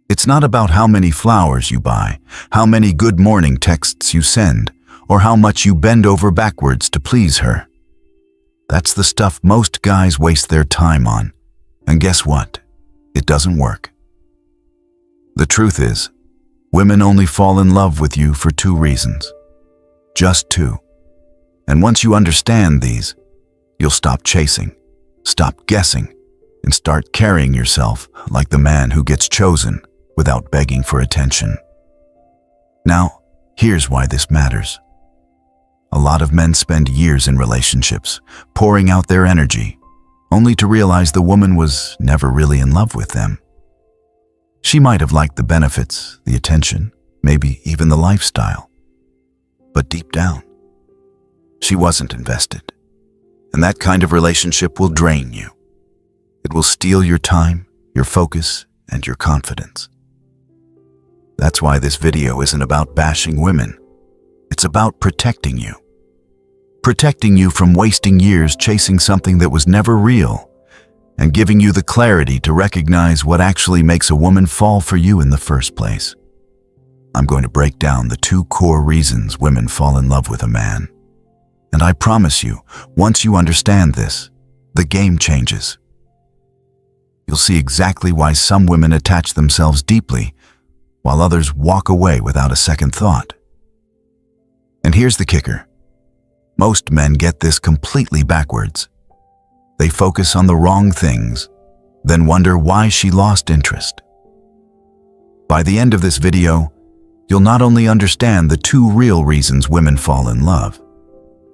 It's not about how many flowers you buy, how many good morning texts you send, or how much you bend over backwards to please her. That's the stuff most guys waste their time on. And guess what? It doesn't work. The truth is, women only fall in love with you for two reasons. Just two. And once you understand these, you'll stop chasing, stop guessing, and start carrying yourself like the man who gets chosen without begging for attention. Now, here's why this matters. A lot of men spend years in relationships, pouring out their energy, only to realize the woman was never really in love with them. She might have liked the benefits, the attention, maybe even the lifestyle. But deep down, she wasn't invested. And that kind of relationship will drain you. It will steal your time, your focus, and your confidence. That's why this video isn't about bashing women. It's about protecting you. Protecting you from wasting years chasing something that was never real, and giving you the clarity to recognize what actually makes a woman fall for you in the first place. I'm going to break down the two core reasons women fall in love with a man. And I promise you, once you understand this, the game changes. You'll see exactly why some women attach themselves deeply, while others walk away without a second thought. And here's the kicker. Most men get this completely backwards. They focus on the wrong things, then wonder why she lost interest. By the end of this video, you'll not only understand the two real reasons women fall in love,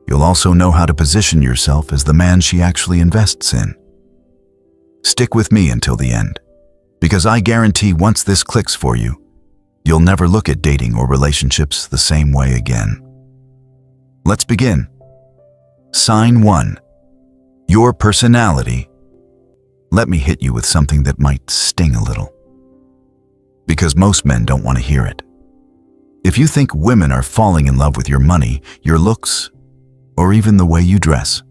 you'll also know how to position yourself as the man she actually invests in. Stick with me until the end, because I guarantee once this clicks for you, you'll never look at dating or relationships the same way again. Let's begin. Sign 1. Your personality. Let me hit you with something that might sting a little, because most men don't want to hear it. If you think women are falling in love with your money, your looks, or even the way you dress,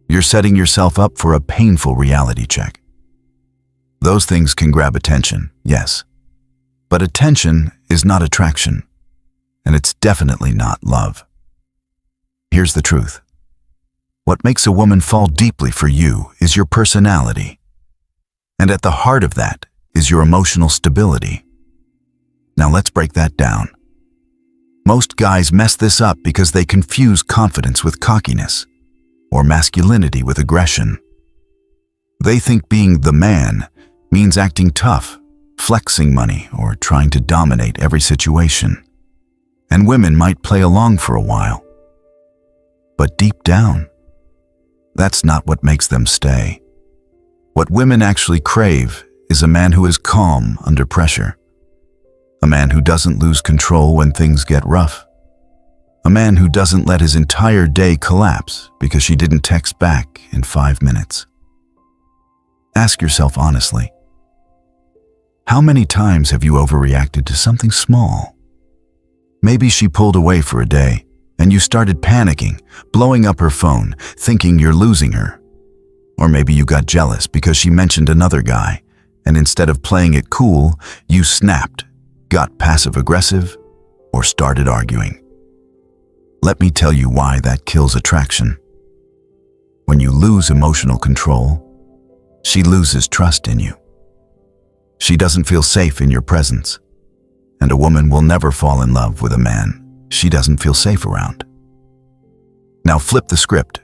you're setting yourself up for a painful reality check. Those things can grab attention, yes, but attention is not attraction, and it's definitely not love. Here's the truth. What makes a woman fall deeply for you is your personality. And at the heart of that is your emotional stability. Now let's break that down. Most guys mess this up because they confuse confidence with cockiness, or masculinity with aggression. They think being the man means acting tough, flexing money, or trying to dominate every situation. And women might play along for a while. But deep down, that's not what makes them stay. What women actually crave is a man who is calm under pressure. A man who doesn't lose control when things get rough. A man who doesn't let his entire day collapse because she didn't text back in 5 minutes. Ask yourself honestly, how many times have you overreacted to something small? Maybe she pulled away for a day, and you started panicking, blowing up her phone, thinking you're losing her. Or maybe you got jealous because she mentioned another guy, and instead of playing it cool, you snapped, got passive-aggressive, or started arguing. Let me tell you why that kills attraction. When you lose emotional control, she loses trust in you. She doesn't feel safe in your presence, and a woman will never fall in love with a man she doesn't feel safe around. Now flip the script.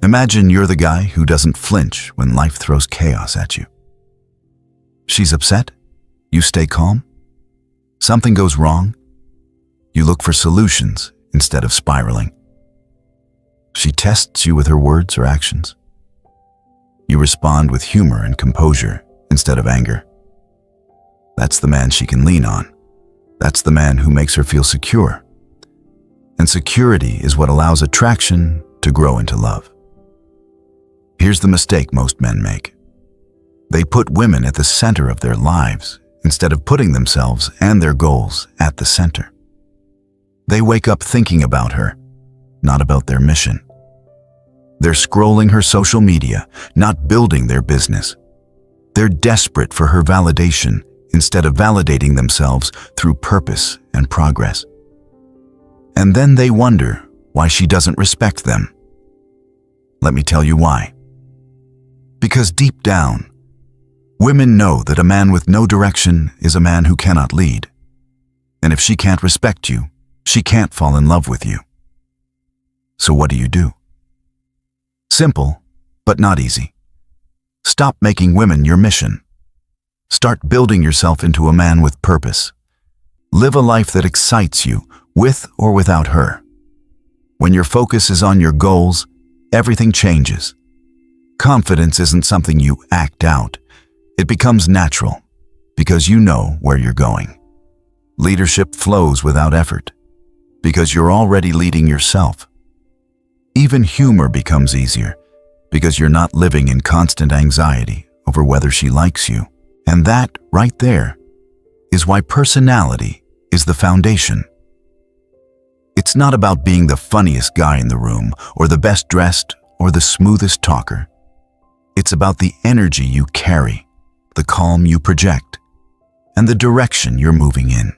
Imagine you're the guy who doesn't flinch when life throws chaos at you. She's upset, you stay calm. Something goes wrong, you look for solutions instead of spiraling. She tests you with her words or actions. You respond with humor and composure instead of anger. That's the man she can lean on. That's the man who makes her feel secure. And security is what allows attraction to grow into love. Here's the mistake most men make. They put women at the center of their lives instead of putting themselves and their goals at the center. They wake up thinking about her, not about their mission. They're scrolling her social media, not building their business. They're desperate for her validation instead of validating themselves through purpose and progress. And then they wonder why she doesn't respect them. Let me tell you why. Because deep down, women know that a man with no direction is a man who cannot lead. And if she can't respect you, she can't fall in love with you. So what do? Simple, but not easy. Stop making women your mission. Start building yourself into a man with purpose. Live a life that excites you, with or without her. When your focus is on your goals, everything changes. Confidence isn't something you act out. It becomes natural, because you know where you're going. Leadership flows without effort, because you're already leading yourself. Even humor becomes easier, because you're not living in constant anxiety over whether she likes you. And that, right there, is why personality is the foundation. It's not about being the funniest guy in the room, or the best dressed, or the smoothest talker. It's about the energy you carry, the calm you project, and the direction you're moving in.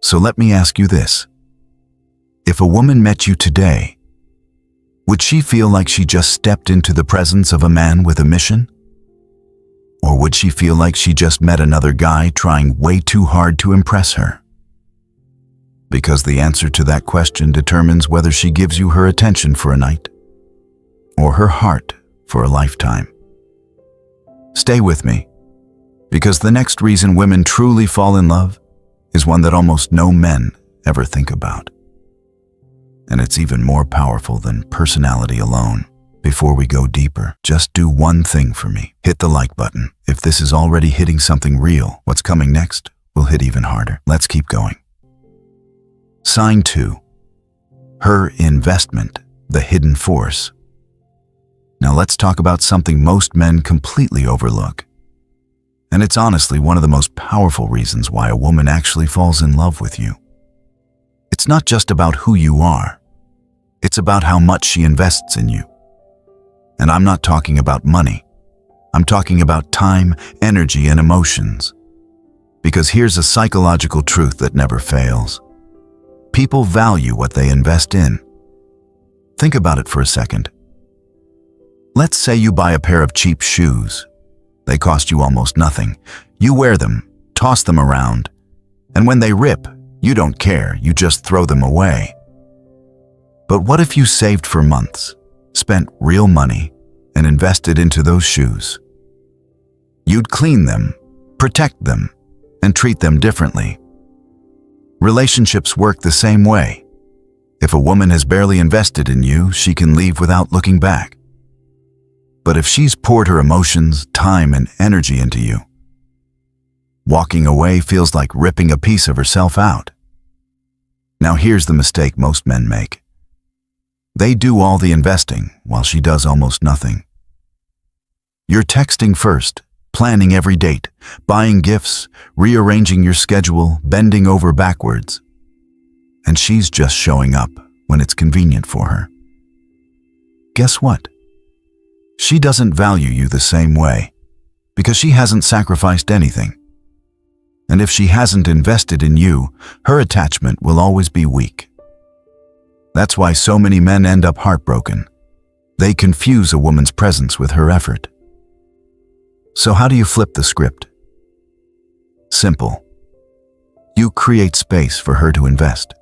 So let me ask you this. If a woman met you today, would she feel like she just stepped into the presence of a man with a mission? Or would she feel like she just met another guy trying way too hard to impress her? Because the answer to that question determines whether she gives you her attention for a night or her heart for a lifetime. Stay with me, because the next reason women truly fall in love is one that almost no men ever think about. And it's even more powerful than personality alone. Before we go deeper, just do one thing for me. Hit the like button. If this is already hitting something real, what's coming next will hit even harder. Let's keep going. Sign 2. Her investment, the hidden force. Now let's talk about something most men completely overlook. And it's honestly one of the most powerful reasons why a woman actually falls in love with you. It's not just about who you are. It's about how much she invests in you. And I'm not talking about money. I'm talking about time, energy, and emotions. Because here's a psychological truth that never fails. People value what they invest in. Think about it for a second. Let's say you buy a pair of cheap shoes. They cost you almost nothing. You wear them, toss them around, and when they rip, you don't care, you just throw them away. But what if you saved for months, spent real money, and invested into those shoes? You'd clean them, protect them, and treat them differently. Relationships work the same way. If a woman has barely invested in you, she can leave without looking back. But if she's poured her emotions, time, and energy into you, walking away feels like ripping a piece of herself out. Now here's the mistake most men make. They do all the investing while she does almost nothing. You're texting first, planning every date, buying gifts, rearranging your schedule, bending over backwards. And she's just showing up when it's convenient for her. Guess what? She doesn't value you the same way because she hasn't sacrificed anything. And if she hasn't invested in you, her attachment will always be weak. That's why so many men end up heartbroken. They confuse a woman's presence with her effort. So how do you flip the script? Simple. You create space for her to invest.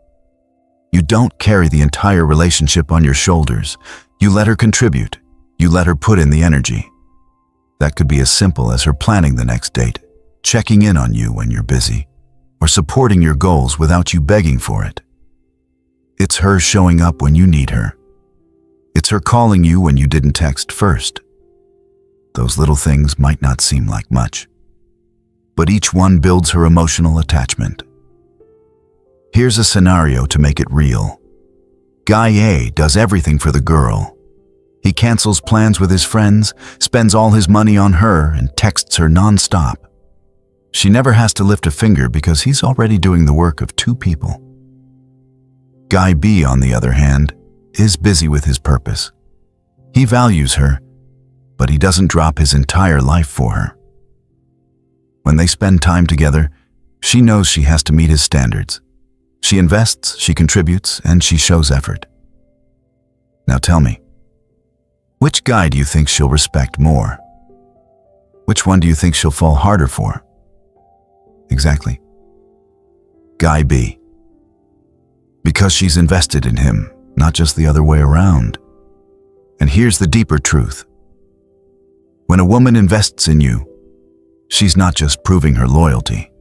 You don't carry the entire relationship on your shoulders. You let her contribute. You let her put in the energy. That could be as simple as her planning the next date, checking in on you when you're busy, or supporting your goals without you begging for it. It's her showing up when you need her. It's her calling you when you didn't text first. Those little things might not seem like much, but each one builds her emotional attachment. Here's a scenario to make it real. Guy A does everything for the girl. He cancels plans with his friends, spends all his money on her, and texts her nonstop. She never has to lift a finger because he's already doing the work of 2 people. Guy B, on the other hand, is busy with his purpose. He values her, but he doesn't drop his entire life for her. When they spend time together, she knows she has to meet his standards. She invests, she contributes, and she shows effort. Now tell me, which guy do you think she'll respect more? Which one do you think she'll fall harder for? Exactly. Guy B. Because she's invested in him, not just the other way around. And here's the deeper truth. When a woman invests in you, she's not just proving her loyalty.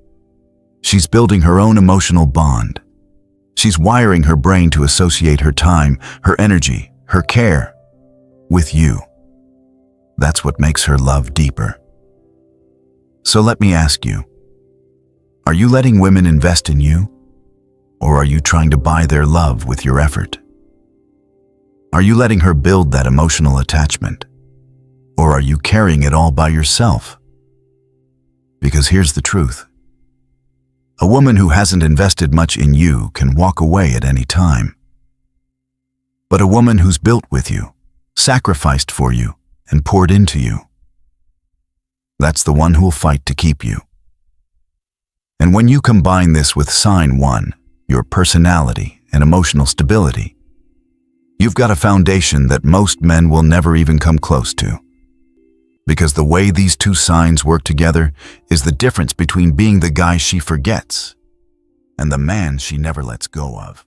She's building her own emotional bond. She's wiring her brain to associate her time, her energy, her care with you. That's what makes her love deeper. So let me ask you, are you letting women invest in you? Or are you trying to buy their love with your effort? Are you letting her build that emotional attachment? Or are you carrying it all by yourself? Because here's the truth. A woman who hasn't invested much in you can walk away at any time. But a woman who's built with you, sacrificed for you, and poured into you, that's the one who'll fight to keep you. And when you combine this with sign 1, your personality and emotional stability, you've got a foundation that most men will never even come close to. Because the way these two signs work together is the difference between being the guy she forgets and the man she never lets go of.